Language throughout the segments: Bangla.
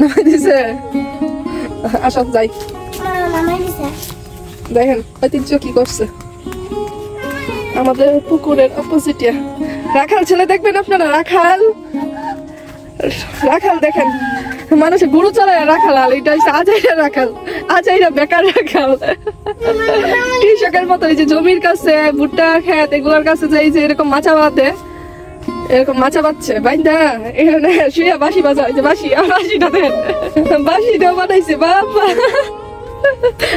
নামাই দিছে আসো যাই দেখেন ঐতিহ্য কি করছে আমাদের পুকুরের অপোজিটে রাখাল ছেলে দেখবেন আপনারা রাখাল রাখাল দেখেন মানুষের গরু চড়ায় রাখাল আর এটা হচ্ছে আজাইরা রাখাল আজাইরা বেকার রাখাল কৃষকের মতো এই যে জমির কাছে ভুট্টা খেত এগুলোর কাছে যে এই যে এরকম মাছা বাঁধে এরকম মাছা বাঁধছে বাইন্দা এখানে শুয়ে বাঁশি বাজা যে বাঁশি আর বাঁশিটা দেন বাঁশিটাও বানাইছে বাবা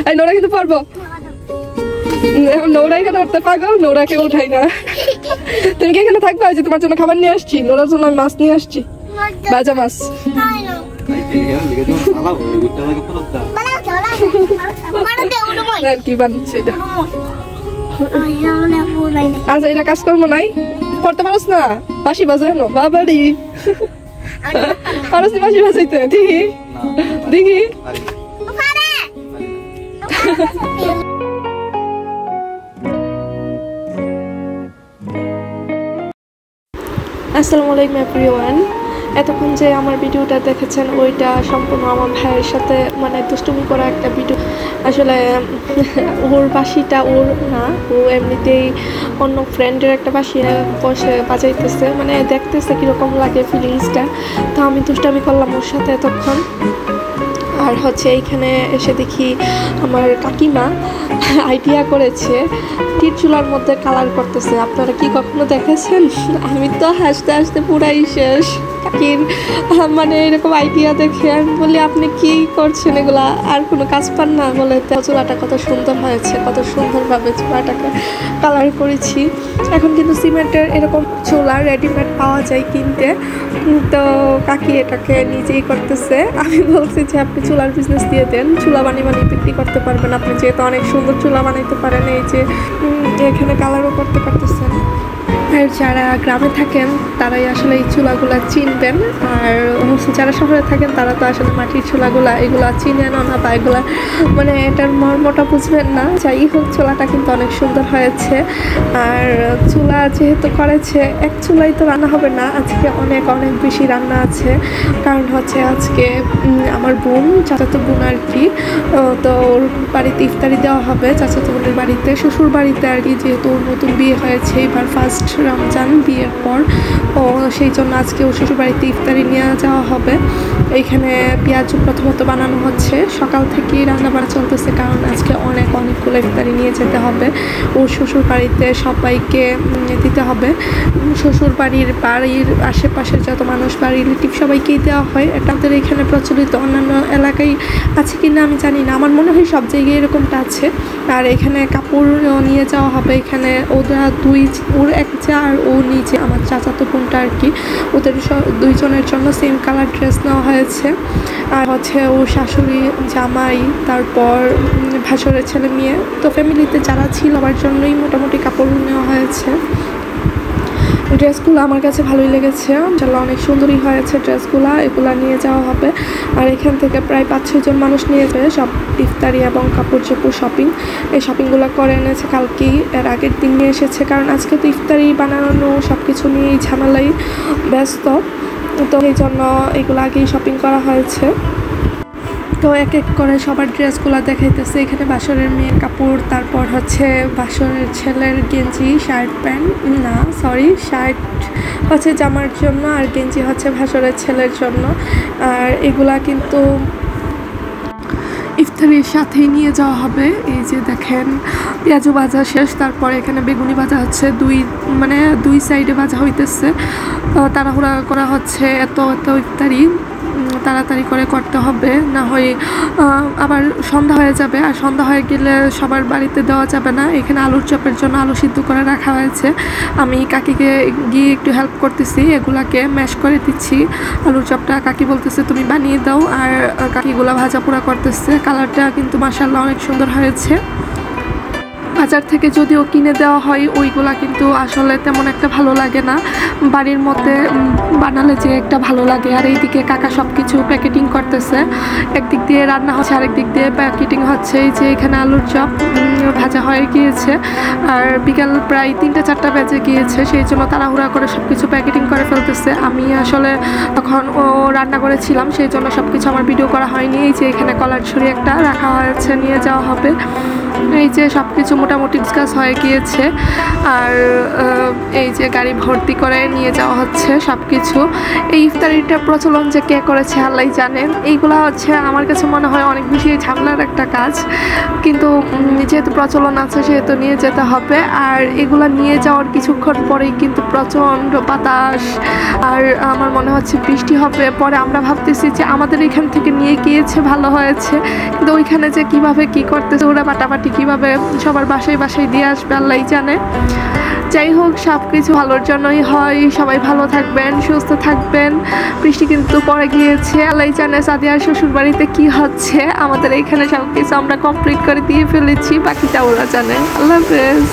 এই নোরা কিন্তু পারবো নোরা এখানে উঠতে পাগল নোরাকে উঠাই না তুমি কি এখানে থাকবে যে তোমার জন্য খাবার নিয়ে আসছি নোরার জন্য আমি মাছ নিয়ে আসছি ভাজা মাছ কি বানাচ্ছে এটা আচ্ছা এটা কাজকর্ম নাই করতে পারস না বাঁশি বাজানো বাবারি পারস বাঁশি বাজাইতে দেখি দেখি আসসালামু আলাইকুম এভরিওয়ান এতক্ষণ যে আমার ভিডিওটা দেখেছেন ওইটা সম্পূর্ণ আমার ভাইয়ের সাথে মানে দুষ্টুমি করা একটা ভিডিও আসলে ওর বাঁশিটা ওর না ও এমনিতেই অন্য ফ্রেন্ডের একটা বাঁশি বসে বাজাইতেছে মানে দেখতেছে কীরকম লাগে ফিলিংসটা তো আমি দুষ্টামি করলাম ওর সাথে এতক্ষণ আর হচ্ছে এইখানে এসে দেখি আমার কাকিমা আইডিয়া করেছে টির চুলার মধ্যে কালার করতেছে আপনারা কি কখনো দেখেছেন আমি তো হাসতে হাসতে পুরাই শেষ কাকির মানে এরকম আইডিয়া দেখে আমি বলি আপনি কি করছেন এগুলা আর কোনো কাজ পান না বলে চুলাটা কত সুন্দর হয়েছে কত সুন্দরভাবে চুলাটাকে কালার করেছি এখন কিন্তু সিমেন্টের এরকম চুলা রেডিমেড পাওয়া যায় কিনতে তো কাকি এটাকে নিজেই করতেছে আমি বলছি যে আপনি চুলার বিজনেস দিয়ে দেন চুলা বানিয়ে বানিয়ে বিক্রি করতে পারবেন আপনি যেহেতু অনেক সুন্দর চুলা বানাইতে পারেন এই যে এখানে কালারও করতে পারতেছেন আর যারা গ্রামে থাকেন তারাই আসলে এই চুলাগুলা চিনবেন আর যারা শহরে থাকেন তারা তো আসলে মাটির চুলাগুলা এগুলা চিনেন না বা এগুলা মানে এটার মর্মটা বুঝবেন না যাই হোক চুলাটা কিন্তু অনেক সুন্দর হয়েছে আর চুলা যেহেতু করেছে এক চুলাই তো রান্না হবে না আজকে অনেক অনেক বেশি রান্না আছে কারণ হচ্ছে আজকে আমার বোন চাচাতো বোন আর কি তো ওর বাড়িতে ইফতারি দেওয়া হবে চাচাতো বোনের বাড়িতে শ্বশুর বাড়িতে আর কি যেহেতু ওর নতুন বিয়ে হয়েছে এবার ফার্স্ট রমজান বিয়ের পর ও সেই জন্য আজকে ও শ্বশুর বাড়িতে ইফতারি নিয়ে যাওয়া হবে এইখানে পেঁয়াজ প্রথমত বানানো হচ্ছে সকাল থেকেই রান্নাবাড়া চলতেছে কারণ আজকে অনেকগুলো ইফতারি নিয়ে যেতে হবে ও শ্বশুর বাড়িতে সবাইকে দিতে হবে শ্বশুর বাড়ির আশেপাশের যত মানুষ বা রিলেটিভ সবাইকেই দেওয়া হয় এটা এখানে প্রচলিত অন্যান্য এলাকায় আছে কি না আমি জানি না আমার মনে হয় সব জায়গায় এরকমটা আছে আর এখানে কাপড় নিয়ে যাওয়া হবে এখানে ওরা ওর এক যা আর ও নিজে আমার চাচাতো বোনটা আর কি ওদের দুইজনের জন্য সেম কালার ড্রেস নেওয়া হয়েছে আর হচ্ছে ও শাশুড়ি জামাই তারপর ভাসুরের ছেলে মেয়ে তো ফ্যামিলিতে যারা ছিল আমার জন্যই মোটামুটি কাপড় নেওয়া হয়েছে ড্রেসগুলো আমার কাছে ভালোই লেগেছে ইনশাআল্লাহ অনেক সুন্দরই হয়েছে ড্রেসগুলো এগুলো নিয়ে যাওয়া হবে আর এখান থেকে প্রায় 5-6 জন মানুষ নিয়ে যাবে সব ইফতারি এবং কাপড় চোপড় শপিং এই শপিংগুলো করে এনেছে কালকেই এর আগের দিন নিয়ে এসেছে কারণ আজকে তো ইফতারি বানানো সব কিছু নিয়েই ঝামেলাই ব্যস্ত তো এই জন্য এগুলো আগেই শপিং করা হয়েছে তো এক এক করে সবার ড্রেসগুলো দেখাইতেছে এখানে বাসরের মেয়ের কাপড় তারপর হচ্ছে বাসরের ছেলের গেঞ্জি শার্ট প্যান্ট না সরি শার্ট হচ্ছে জামার জন্য আর গেঞ্জি হচ্ছে বাসরের ছেলের জন্য আর এগুলা কিন্তু ইফতারির সাথেই নিয়ে যাওয়া হবে এই যে দেখেন পেঁয়াজু ভাজা শেষ তারপর এখানে বেগুনি ভাজা হচ্ছে দুই সাইডে ভাজা হইতেছে তাড়াহুড়া করা হচ্ছে এত ইফতারি তাড়াতাড়ি করে করতে হবে না হয় আবার সন্ধ্যা হয়ে যাবে আর সন্ধ্যা হয়ে গেলে সবার বাড়িতে দেওয়া যাবে না এখানে আলুর চপের জন্য আলু সিদ্ধ করে রাখা হয়েছে আমি কাকিকে গিয়ে একটু হেল্প করতেছি এগুলাকে ম্যাশ করে দিচ্ছি আলুর চপটা কাকি বলতেছে তুমি বানিয়ে দাও আর কাকিগুলা ভাজা পোড়া করতেছে কালারটা কিন্তু মাশাআল্লাহ অনেক সুন্দর হয়েছে বাজার থেকে যদিও কিনে দেওয়া হয় ওইগুলা কিন্তু আসলে তেমন একটা ভালো লাগে না, বাড়ির মধ্যে বানালে যে একটা ভালো লাগে। আর এইদিকে কাকা সব কিছু প্যাকেটিং করতেছে, একদিক দিয়ে রান্না হচ্ছে আরেক দিক দিয়ে প্যাকেটিং হচ্ছে। এই যে এখানে আলুর চপ ভাজা হয়ে গিয়েছে, আর বিকাল প্রায় 3-4টা বেজে গিয়েছে, সেই জন্য তাড়াহুড়া করে সব কিছু প্যাকেটিং করে ফেলতেছে। আমি আসলে তখন রান্না করেছিলাম, সেই জন্য সব কিছু আমার ভিডিও করা হয়নি। এই যে এখানে কলার ছুরি একটা রাখা হয়েছে, নিয়ে যাওয়া হবে। এই যে সব কিছু মোটামুটি ডিসকাস হয়ে গিয়েছে, আর এই যে গাড়ি ভর্তি করে নিয়ে যাওয়া হচ্ছে সব কিছু। এই ইফতারিটার প্রচলন যে কে করেছে আল্লাহই জানেন। এইগুলা হচ্ছে আমার কাছে মনে হয় অনেক বেশি ঝামেলার একটা কাজ, কিন্তু যেহেতু প্রচলন আছে সেহেতু নিয়ে যেতে হবে। আর এগুলা নিয়ে যাওয়ার কিছুক্ষণ পরেই কিন্তু প্রচণ্ড বাতাস, আর আমার মনে হচ্ছে বৃষ্টি হবে। পরে আমরা ভাবতেছি যে আমাদের এখান থেকে নিয়ে গিয়েছে ভালো হয়েছে, কিন্তু ওইখানে যে কিভাবে কি করতেছে, ওরা বাটাবাটি কিভাবে সবার বাসায় বাসায় দিয়ে আসবে আল্লাহই জানে। যাই হোক, সব কিছু ভালোর জন্যই হয়। সবাই ভালো থাকবেন, সুস্থ থাকবেন। বৃষ্টি কিন্তু পড়ে গিয়েছে, আল্লাহই জানে সাদিয়ার শ্বশুর বাড়িতে কি হচ্ছে। আমাদের এখানে সব কিছু আমরা কমপ্লিট করে দিয়ে ফেলেছি, বাকিটা ওরা জানে। আল্লাহ হাফেজ।